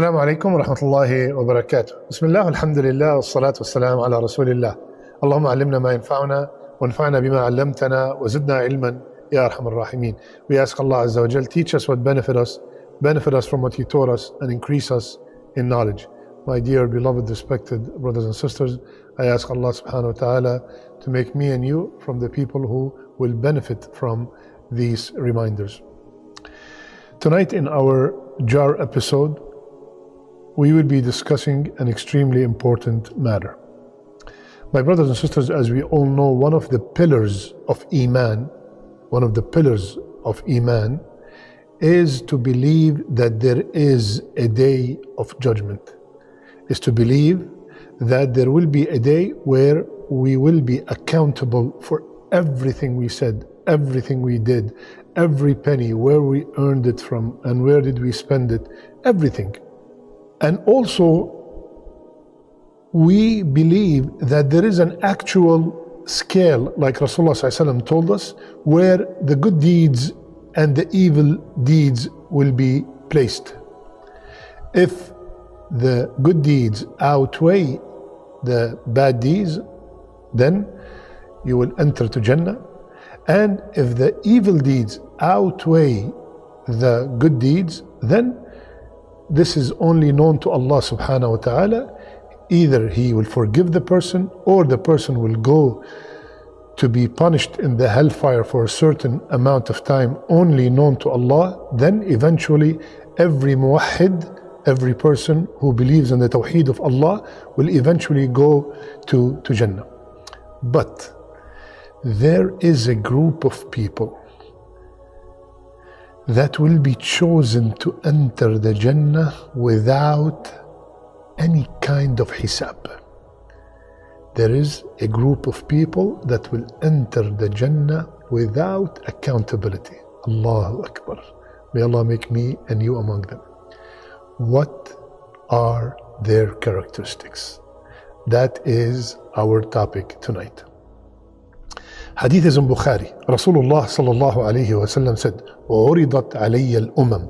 السلام عليكم ورحمة الله وبركاته. بسم الله والحمد لله والصلاة والسلام على رسول الله. اللهم علمنا ما ينفعنا وانفعنا بما علمتنا وزدنا علما يا أرحم الراحمين. We ask Allah Azza wa Jal, teach us what benefit us from what He taught us, and increase us in knowledge. My dear, beloved, respected brothers and sisters, I ask Allah subhanahu wa ta'ala to make me and you from the people who will benefit from these reminders. Tonight in our jar episode, we will be discussing an extremely important matter. My brothers and sisters, as we all know, one of the pillars of Iman is to believe that there is a day of judgment, is to believe that there will be a day where we will be accountable for everything we said, everything we did, every penny, where we earned it from and where did we spend it, everything. And also, we believe that there is an actual scale, like Rasulullah ﷺ told us, where the good deeds and the evil deeds will be placed. If the good deeds outweigh the bad deeds, then you will enter to Jannah. And if the evil deeds outweigh the good deeds, then this is only known to Allah subhanahu wa ta'ala. Either He will forgive the person, or the person will go to be punished in the hellfire for a certain amount of time, only known to Allah. Then eventually every muwahhid, every person who believes in the tawheed of Allah, will eventually go to Jannah. But there is a group of people that will be chosen to enter the Jannah without any kind of hisab. There is a group of people that will enter the Jannah without accountability. Allahu Akbar. May Allah make me and you among them. What are their characteristics? That is our topic tonight. Hadith is in Bukhari. Rasulullah sallallahu alayhi wa sallam said, وَعُرِضَتْ عَلَيَّ الْأُمَمِ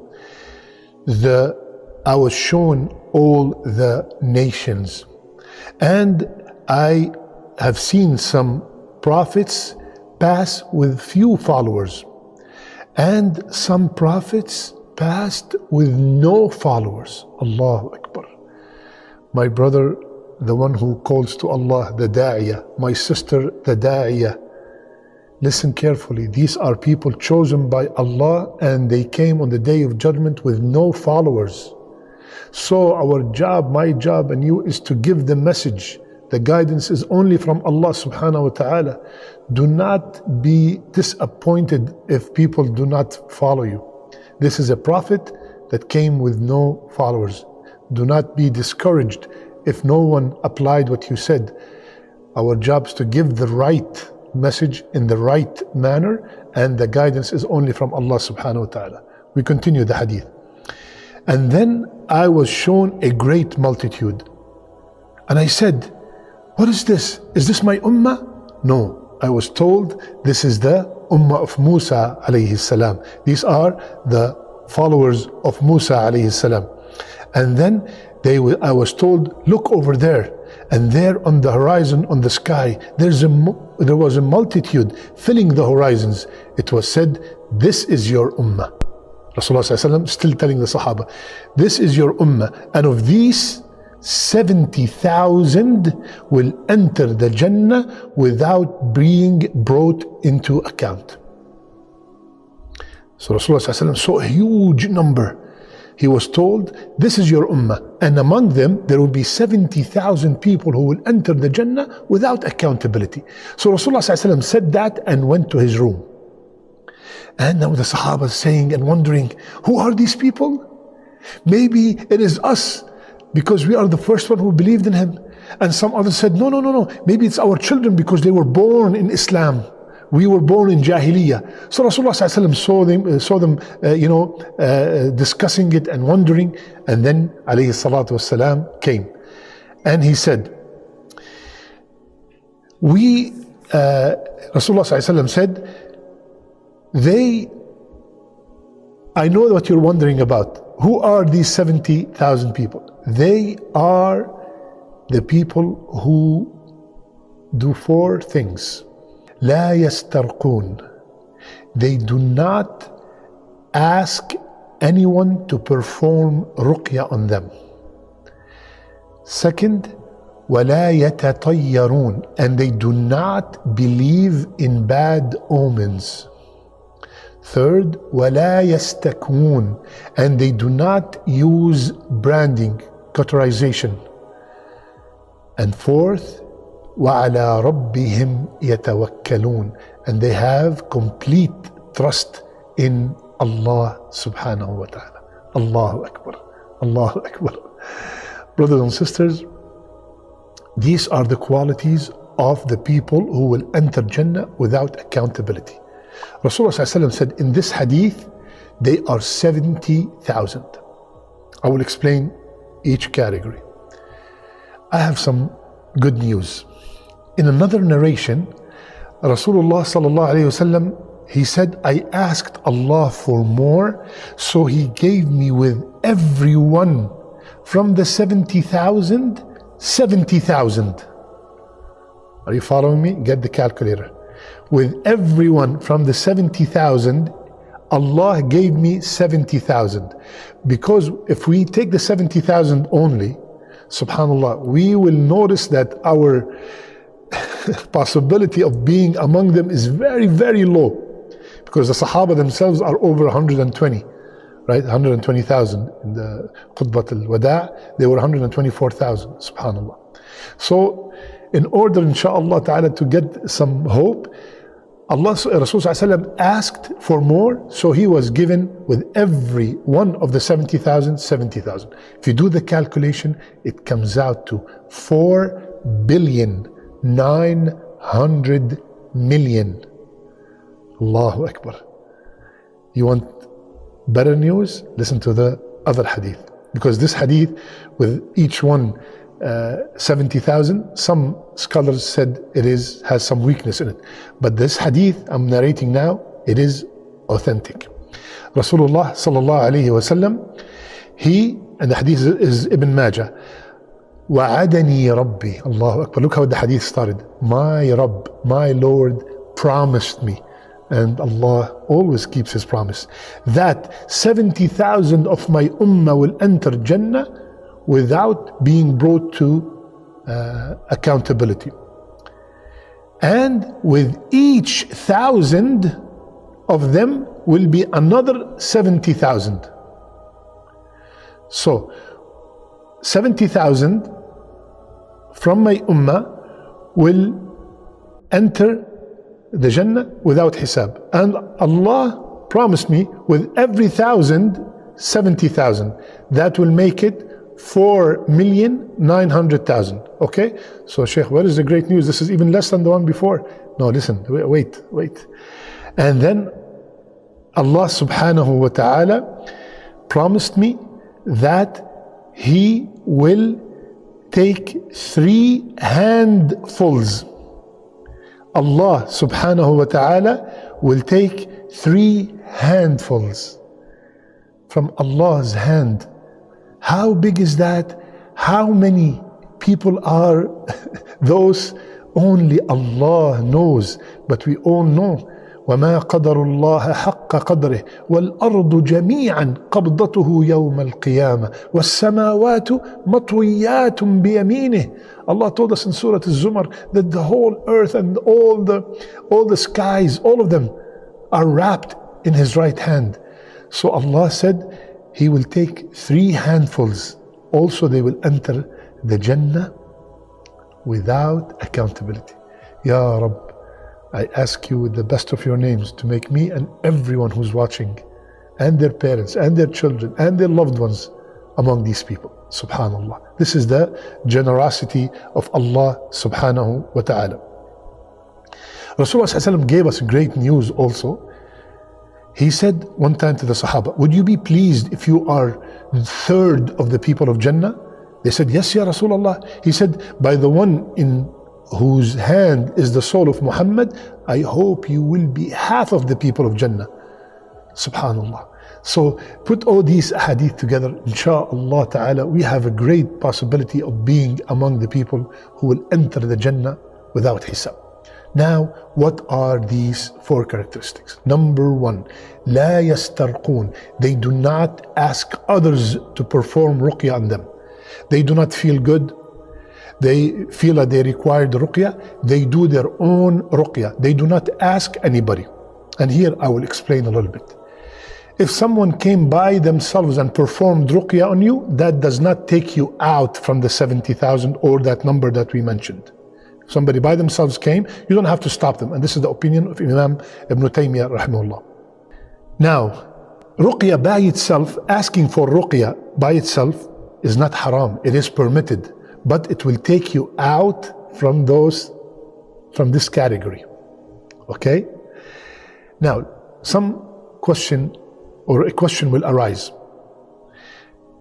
I was shown all the nations, and I have seen some prophets pass with few followers, and some prophets passed with no followers. Allahu Akbar. My brother, the one who calls to Allah, the da'iyah, my sister, the da'iyah, listen carefully. These are people chosen by Allah, and they came on the day of judgment with no followers. So our job, my job and you, is to give the message. The guidance is only from Allah subhanahu wa ta'ala. Do not be disappointed if people do not follow you. This is a prophet that came with no followers. Do not be discouraged if no one applied what you said. Our job is to give the right message in the right manner, and the guidance is only from Allah subhanahu wa ta'ala. We continue the hadith. And then I was shown a great multitude, and I said, what is this? Is this my ummah? No, I was told this is the ummah of Musa alayhi salam. These are the followers of Musa alayhi salam. And then I was told, look over there. And there on the horizon, on the sky, there was a multitude filling the horizons. It was said, this is your ummah. Rasulullah still telling the Sahaba, this is your ummah. And of these, 70,000 will enter the Jannah without being brought into account. So Rasulullah saw a huge number. He was told, this is your ummah, and among them there will be 70,000 people who will enter the Jannah without accountability. So Rasulullah said that and went to his room. And now the Sahaba saying and wondering, who are these people? Maybe it is us, because we are the first one who believed in him. And some others said, no, maybe it's our children because they were born in Islam. We were born in Jahiliyyah. So Rasulullah saw them discussing it and wondering. And then alayhi salatu wasalam came. And he said, Rasulullah said, I know what you're wondering about. who are these 70,000 people? They are the people who do four things. لا يسترقون. They do not ask anyone to perform ruqya on them. Second, ولا يتطيرون. And they do not believe in bad omens. Third, ولا يستكون. And they do not use branding, cauterization. And fourth, وعلى ربهم يتوكلون. And they have complete trust in Allah subhanahu wa ta'ala. Allahu Akbar. Allahu Akbar. Brothers and sisters, these are the qualities of the people who will enter Jannah without accountability. Rasulullah said in this hadith, they are 70,000. I will explain each category. I have some good news. In another narration, Rasulullah sallallahu alayhi wasallam, he said, I asked Allah for more, so He gave me with everyone from the 70,000, 70,000. Are you following me? Get the calculator. With everyone from the 70,000, Allah gave me 70,000. Because if we take the 70,000 only, subhanallah, we will notice that our possibility of being among them is very, very low. Because the Sahaba themselves are over 120, right? 120,000 in the Khutbat al-Wada', they were 124,000, subhanallah. So, in order, inshaAllah ta'ala, to get some hope, Rasulullah asked for more, so he was given with every one of the 70,000, 70,000. If you do the calculation, it comes out to 4,900,000,000. Allahu Akbar. You want better news? Listen to the other hadith. Because this hadith, with each one 70,000, some scholars said it has some weakness in it. But this hadith I'm narrating now, it is authentic. Rasulullah sallallahu alayhi wa sallam, and the hadith is Ibn Majah, وَعَدَنِي رَبِّي. Allahu Akbar. Look how the hadith started. My Rabb, my Lord promised me. And Allah always keeps His promise, that 70,000 of my ummah will enter Jannah without being brought to accountability. And with each 1,000 of them will be another 70,000. So 70,000 from my ummah will enter the Jannah without Hisab. And Allah promised me with every 1,000, 70,000. That will make it 4,900,000. Okay? So Shaykh, what is the great news? This is even less than the one before. No, listen, wait. And then Allah subhanahu wa ta'ala promised me that He will take 3 handfuls. Allah subhanahu wa ta'ala will take 3 handfuls from Allah's hand. How big is that? How many people are those? Only Allah knows. But we all know, وَمَا قَدَرُ اللَّهَ حَقَّ قَدْرِهِ وَالْأَرْضُ جَمِيعًا قَبْضَتُهُ يَوْمَ الْقِيَامَةِ وَالسَّمَاوَاتُ مَطْوِيَّاتٌ بِيَمِينِهِ. Allah told us in Surah Al-Zumar that the whole earth and all the skies, all of them are wrapped in His right hand. So Allah said He will take 3 handfuls. Also they will enter the Jannah without accountability. Ya Rabb, I ask you with the best of your names to make me and everyone who's watching, and their parents and their children and their loved ones among these people. Subhanallah. This is the generosity of Allah subhanahu wa ta'ala. Rasulullah gave us great news also. He said one time to the Sahaba, would you be pleased if you are 1/3 of the people of Jannah? They said, yes, Ya Rasulullah. He said, by the one in whose hand is the soul of Muhammad, I hope you will be half of the people of Jannah. Subhanallah. So put all these hadith together, inshaAllah ta'ala, we have a great possibility of being among the people who will enter the Jannah without hisab. Now, what are these 4 characteristics? Number 1, لا يسترقون. They do not ask others to perform ruqya on them. They do not feel good. They feel that they require the ruqya. They do their own ruqya. They do not ask anybody. And here I will explain a little bit. If someone came by themselves and performed ruqya on you, that does not take you out from the 70,000 or that number that we mentioned. If somebody by themselves came, you don't have to stop them. And this is the opinion of Imam Ibn Taymiyyah rahimahullah. Now, ruqya by itself, asking for ruqya by itself is not haram. It is permitted, but it will take you out from this category. Okay? Now, some question or a question will arise.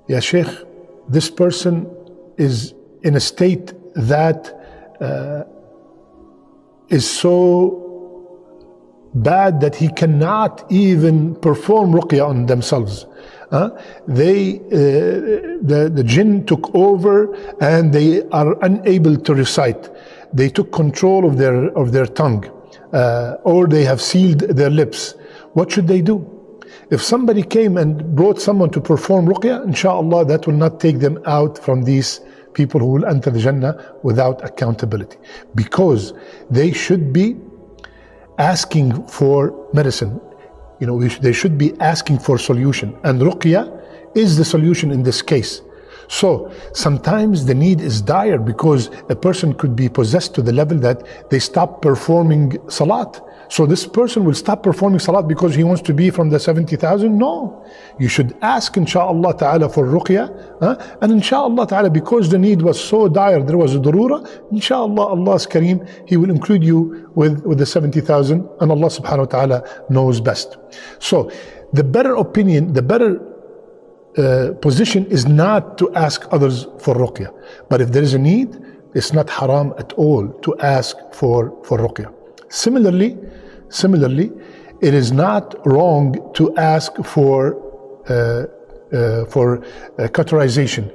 Ya Sheikh, this person is in a state that is so bad that he cannot even perform ruqya on themselves. The jinn took over and they are unable to recite. They took control of their tongue, or they have sealed their lips. What should they do? If somebody came and brought someone to perform ruqya, inshallah, that will not take them out from these people who will enter the Jannah without accountability, because they should be asking for medicine. They should be asking for solution, and ruqya is the solution in this case. So sometimes the need is dire because a person could be possessed to the level that they stop performing salat. So this person will stop performing salat because he wants to be from the 70,000? No. You should ask insha'Allah ta'ala for ruqya. And insha'Allah ta'ala, because the need was so dire, there was a darura, insha'Allah, Allah's Kareem, He will include you with the 70,000, and Allah subhanahu wa ta'ala knows best. So the better opinion, the better position is not to ask others for ruqya. But if there is a need, it's not haram at all to ask for ruqya. Similarly, it is not wrong to ask for cauterization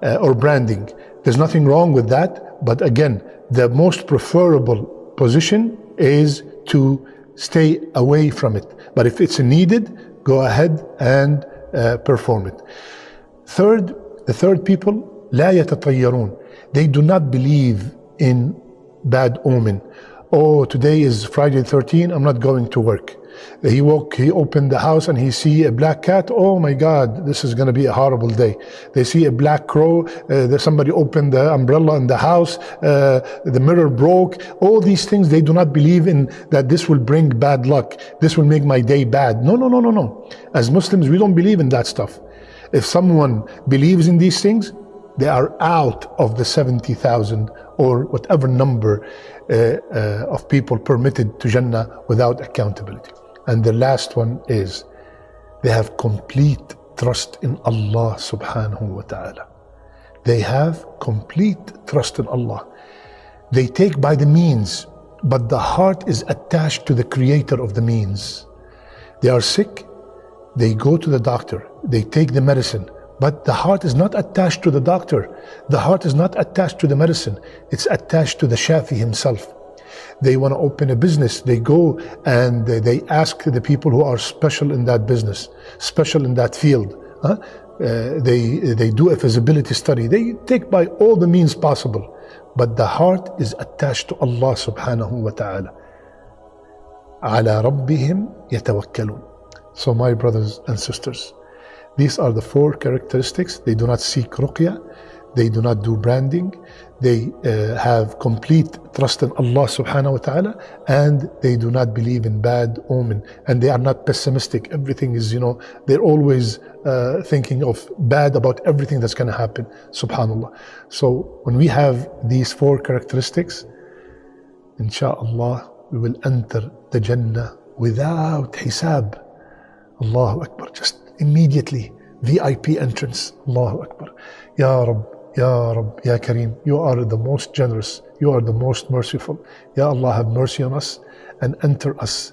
or branding. There's nothing wrong with that. But again, the most preferable position is to stay away from it. But if it's needed, go ahead and perform it. The third people, لا يتطيرون. They do not believe in bad omen. Oh, today is Friday 13, I'm not going to work. He opened the house and he see a black cat. Oh my God, this is going to be a horrible day. They see a black crow. Somebody opened the umbrella in the house. The mirror broke. All these things, they do not believe in that this will bring bad luck. This will make my day bad. No. As Muslims, we don't believe in that stuff. If someone believes in these things, they are out of the 70,000 or whatever number of people permitted to Jannah without accountability. And the last one is they have complete trust in Allah subhanahu wa ta'ala. They have complete trust in Allah. They take by the means, but the heart is attached to the creator of the means. They are sick, they go to the doctor, they take the medicine, but the heart is not attached to the doctor. The heart is not attached to the medicine. It's attached to the Shafi himself. They want to open a business. They go and they ask the people who are special in that business, special in that field. They do a feasibility study. They take by all the means possible. But the heart is attached to Allah subhanahu wa ta'ala. عَلَى رَبِّهِمْ يَتَوَكَّلُونَ. So my brothers and sisters, these are the 4 characteristics. They do not seek ruqya. They do not do branding. They have complete trust in Allah subhanahu wa ta'ala, and they do not believe in bad omen. And they are not pessimistic. Everything is, they're always thinking of bad about everything that's going to happen. Subhanallah. So when we have these 4 characteristics, inshallah, we will enter the Jannah without hisab. Allahu Akbar. Just immediately, VIP entrance. Allahu Akbar. Ya Rabb, Ya Rabb, Ya Kareem, you are the most generous, you are the most merciful. Ya Allah, have mercy on us and enter us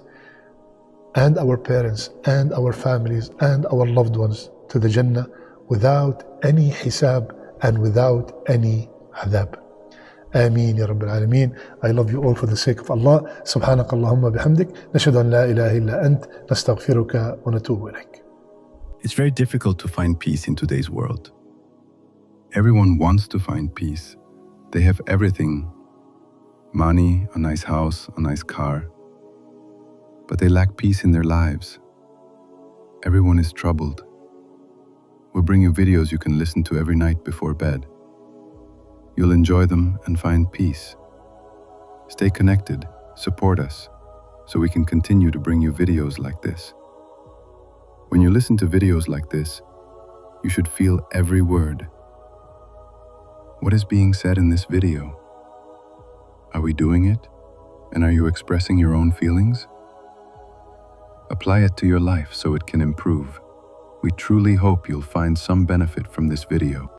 and our parents and our families and our loved ones to the Jannah without any hisab and without any adab. آمين يا رب العالمين. I love you all for the sake of Allah. سبحانك اللهم بحمدك نشهد أن لا إله إلا أنت نستغفرك ونتوب إليك. It's very difficult to find peace in today's world. Everyone wants to find peace. They have everything: money, a nice house, a nice car. But they lack peace in their lives. Everyone is troubled. We'll bring you videos you can listen to every night before bed. You'll enjoy them and find peace. Stay connected, support us, so we can continue to bring you videos like this. When you listen to videos like this, you should feel every word. What is being said in this video? Are we doing it? And are you expressing your own feelings? Apply it to your life so it can improve. We truly hope you'll find some benefit from this video.